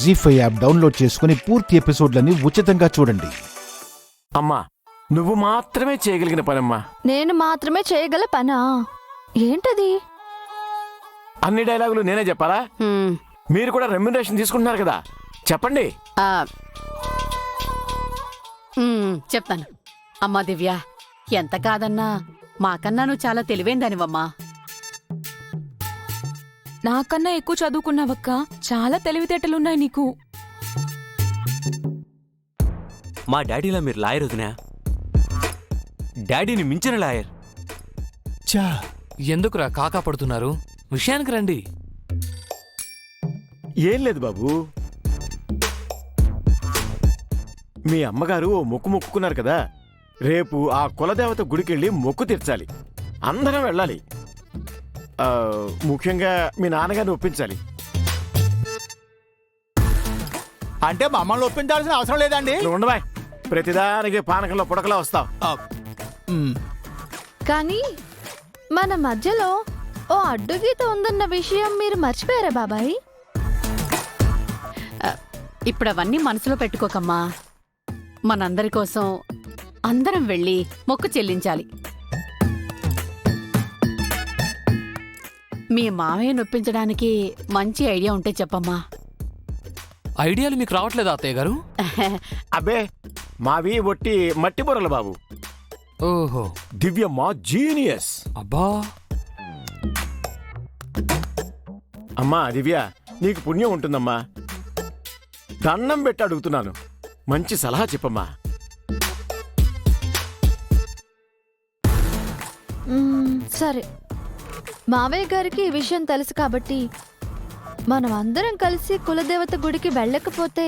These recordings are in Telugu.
జీ5 యాప్ డౌన్లోడ్ చేసుకుని పూర్తి ఎపిసోడ్లని ఉచితంగా చూడండి. అమ్మా, నువ్వు మాత్రమే చేయగలిగిన పనమ్మా. నేను మాత్రమే చేయగల పనా? ఏంటది? అన్ని డైలాగులు నేనే చెప్పాలా? మీరు కూడా రెమ్యునరేషన్ తీసుకుంటున్నారు కదా, చెప్పండి. చెప్తాను. అమ్మా దివ్య, ఎంత కాదన్నా మాకన్నా నువ్వు చాలా తెలివైందానివమ్మా. నాకన్నా ఎక్కువ చదువుకున్నావక్క, చాలా తెలివితేటలున్నాయి నీకు. మా డాడీలా మీరు లాయర్ వదినా, డాడీని మించిన లాయర్. చా, ఎందుకురా కాకా పడుతున్నారు? విషయానికి రండి. ఏం లేదు బాబు, మీ అమ్మగారు ఓ మొక్కు మొక్కుకున్నారు కదా, రేపు ఆ కులదేవత గుడికెళ్ళి మొక్కు తీర్చాలి. అందరం వెళ్ళాలి. ముఖ్యంగా మీ నాన్నగారిని ఒప్పించాలి. అంటే మమ్మల్ని ఒప్పించాల్సిన అవసరం లేదండి. నువ్వు ఉండవా, ప్రతిదానికి పానకంలో పుడకలా వస్తావు. కానీ మన మధ్యలో ఓ అడ్డుగీత ఉందన్న విషయం మీరు మర్చిపోయారా బాబాయ్? ఇప్పుడు అవన్నీ మనసులో పెట్టుకోకమ్మా. మనందరి కోసం అందరం వెళ్ళి మొక్కు చెల్లించాలి. మీ మామయ్య నొప్పించడానికి మంచి ఐడియా ఉంటే చెప్పమ్మా. ఐడియాలు మీకు రావట్లేదా అత్తయ్య గారు? అబ్బే, మావి ఒట్టి మట్టి బుర్రలు బాబు. ఓహో, దివ్యమ్మ జీనియస్. అబ్బా. అమ్మా దివ్య, నీకు పుణ్యం ఉంటుందమ్మా. దండం పెట్టి అడుగుతున్నాను, మంచి సలహా చెప్పమ్మా. సరే, మావయ్య గారికి ఈ విషయం తెలుసు కాబట్టి మనం అందరం కలిసి కులదేవత గుడికి వెళ్ళకపోతే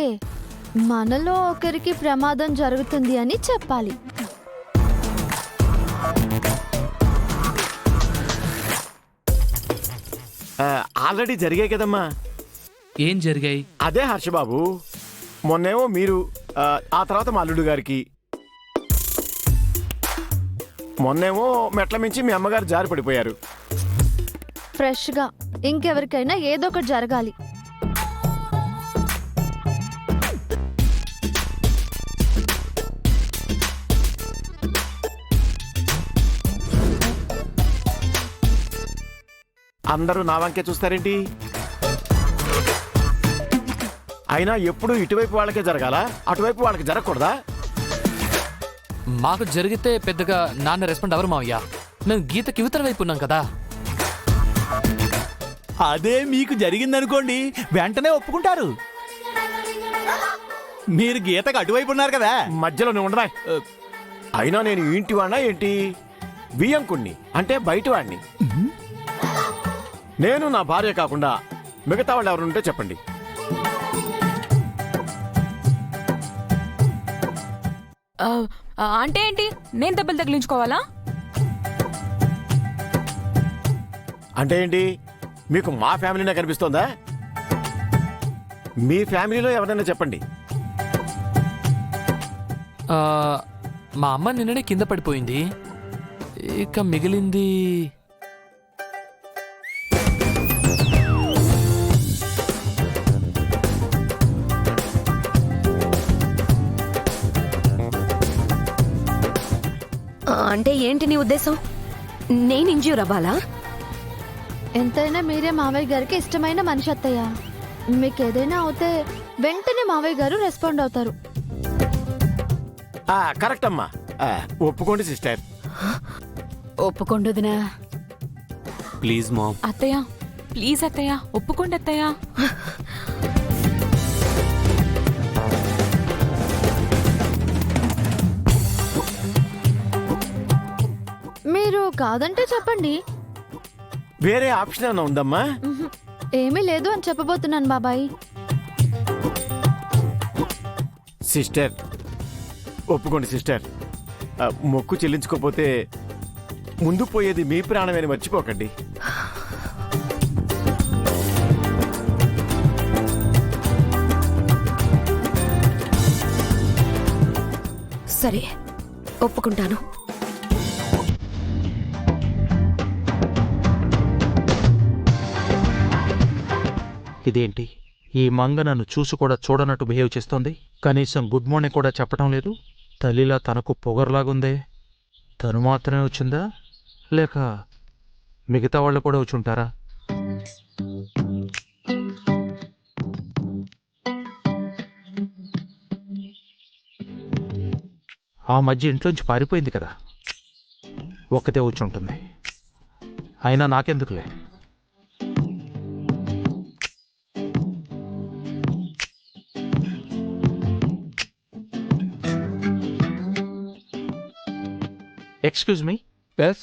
మనలో ఒకరికి ప్రమాదం జరుగుతుంది అని చెప్పాలి. ఆల్రెడీ జరిగాయి కదమ్మా. ఏం జరిగాయి? అదే హర్షబాబు, మొన్నేమో మీరు, ఆ తర్వాత మా అల్లుడు గారికి, మొన్నేమో మెట్ల మించి మీ అమ్మగారు జారి పడిపోయారు. ఫ్రెష్గా ఇంకెవరికైనా ఏదో ఒకటి జరగాలి. అందరూ నా వంకే చూస్తారేంటి? అయినా ఎప్పుడు ఇటువైపు వాళ్ళకే జరగాలా, అటువైపు వాళ్ళకి జరగకూడదా? మాకు జరిగితే పెద్దగా నాన్న రెస్పాండ్ అవరు మావయ్య. మేము గీతకి ఇవతల వైపు ఉన్నాం కదా. అదే మీకు జరిగిందనుకోండి, వెంటనే ఒప్పుకుంటారు. మీరు గీతకు అటువైపు ఉన్నారు కదా. మధ్యలో నువ్వు ఉండరా. అయినా నేను ఇంటి వాడినా ఏంటి? బియ్యంకుణ్ణి, అంటే బయట వాడిని. నేను నా భార్య కాకుండా మిగతా వాళ్ళు ఎవరుంటే చెప్పండి. అంటే ఏంటి? నేను దెబ్బలు తగిలించుకోవాలా? అంటే ఏంటి, మీకు మా ఫ్యామిలీనే కనిపిస్తోందా? మీ ఫ్యామిలీలో ఎవరైనా చెప్పండి. మా అమ్మ నిన్ననే కింద పడిపోయింది. ఇక మిగిలింది అంటే ఏంటి నీ ఉద్దేశం? నేను ఇంజ్యూర్ అవ్వాలా? ఎంతైనా మీరే మావయ్య గారికి ఇష్టమైన మనిషి అత్తయ్య. మీకేదైనా అవుతే వెంటనే మావయ్య గారు రెస్పాండ్ అవుతారు. కరెక్ట్ అమ్మా. ఒప్పుకోండి సిస్టర్. ఒప్పుకొండుదినా. Please mom. అత్తయ్య ప్లీజ్ అత్తయ్య, ఒప్పుకోండి అత్తయ్య. మీరు కాదంటే చెప్పండి. వేరే ఆప్షన్ ఏమైనా ఉందమ్మా? ఏమీ లేదు అని చెప్పబోతున్నాను బాబాయ్. సిస్టర్, ఒప్పుకోండి సిస్టర్. మొక్కు చెల్లించుకోపోతే ముందు పోయేది మీ ప్రాణమని మర్చిపోకండి. సరే, ఒప్పుకుంటాను. ఇదేంటి ఈ మంగ నన్ను చూసి కూడా చూడనట్టు బిహేవ్ చేస్తోంది. కనీసం గుడ్ మార్నింగ్ కూడా చెప్పడం లేదు. తల్లిలా తనకు పొగర్లాగుందే. తను మాత్రమే వచ్చిందా లేక మిగతా వాళ్ళు కూడా వచ్చుంటారా? ఆ మధ్య ఇంట్లోంచి పారిపోయింది కదా, ఒక్కతే వచ్చుంటుంది. అయినా నాకెందుకులే. Excuse me. ఎస్.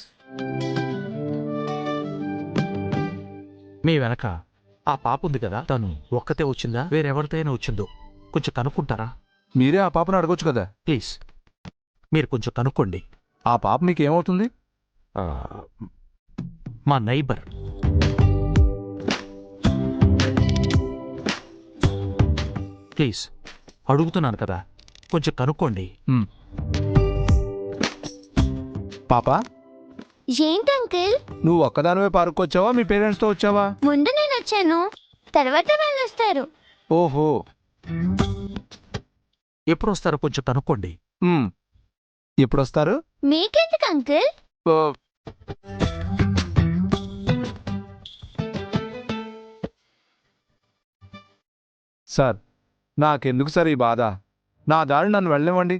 మీ వెనక ఆ పాప ఉంది కదా, తను ఒక్కతే వచ్చిందా వేరెవరితోనైనా వచ్చిందో కొంచెం కనుక్కుంటారా? మీరే ఆ పాపను అడగొచ్చు కదా. ప్లీజ్ మీరు కొంచెం కనుక్కోండి. ఆ పాప మీకేమవుతుంది? ఆ, మా నైబర్. ప్లీజ్ అడుగుతున్నాను కదా, కొంచెం కనుక్కోండి. పాప, ఏంటి అంకుల్? నువ్వు ఒక్కదానివే పార్కొచ్చావా, మీ పేరెంట్స్తో వచ్చావా? ముందు నేను వచ్చాను, తర్వాత వాళ్ళు వస్తారు. ఓహో. ఎప్పుడు వస్తారో కొంచెం కనుక్కోండి. ఎప్పుడొస్తారు? మీకెందుకు అంకుల్? సార్, నాకెందుకు సార్ ఈ బాధ? నా దారి నన్ను వెళ్ళనివ్వండి.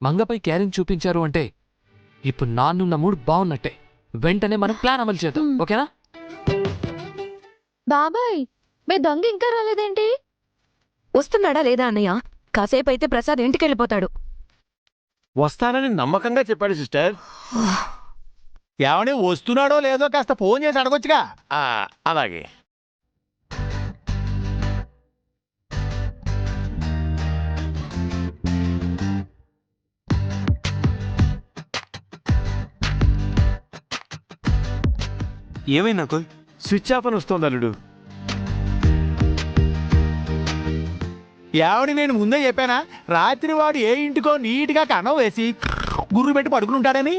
మంగపై క్యారింగ్ చూపించారు అంటే ఇప్పుడు నాన్నున్న మూడ్ బాగున్నట్టే. వెంటనే మనం ప్లాన్ అమలు చేద్దాం, ఓకేనా? బాబాయ్, మీ దొంగ ఇంకా రాలేదేంటి? వస్తున్నాడా లేదా అన్నయ్య? కాసేపు అయితే ప్రసాద్ ఇంటికి వెళ్ళిపోతాడు. వస్తానని నమ్మకంగా చెప్పాడు సిస్టర్. ఏమని వస్తున్నాడో లేదో కాస్త ఫోన్ చేసి అడగొచ్చుగా. అలాగే. ఏమైంది అంకుల్? స్విచ్ ఆఫ్ అని వస్తోంది అల్లుడు. ఏమని నేను ముందే చెప్పానా, రాత్రి వాడు ఏ ఇంటికో నీట్గా కన్నం వేసి గుర్రు పెట్టి పడుకుని ఉంటాడని.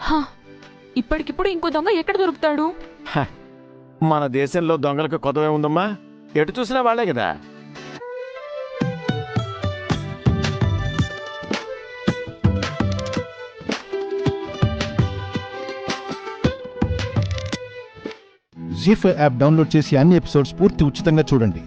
హా, ఇప్పటికిప్పుడు ఇంకో దొంగ ఎక్కడ దొరుకుతాడు? మన దేశంలో దొంగలకు కొత్తవే ఉందమ్మా, ఎటు చూసినా వాళ్లే కదా. జీ5 యాప్ డౌన్లోడ్ చేసి అన్ని ఎపిసోడ్స్ పూర్తి ఉచితంగా చూడండి.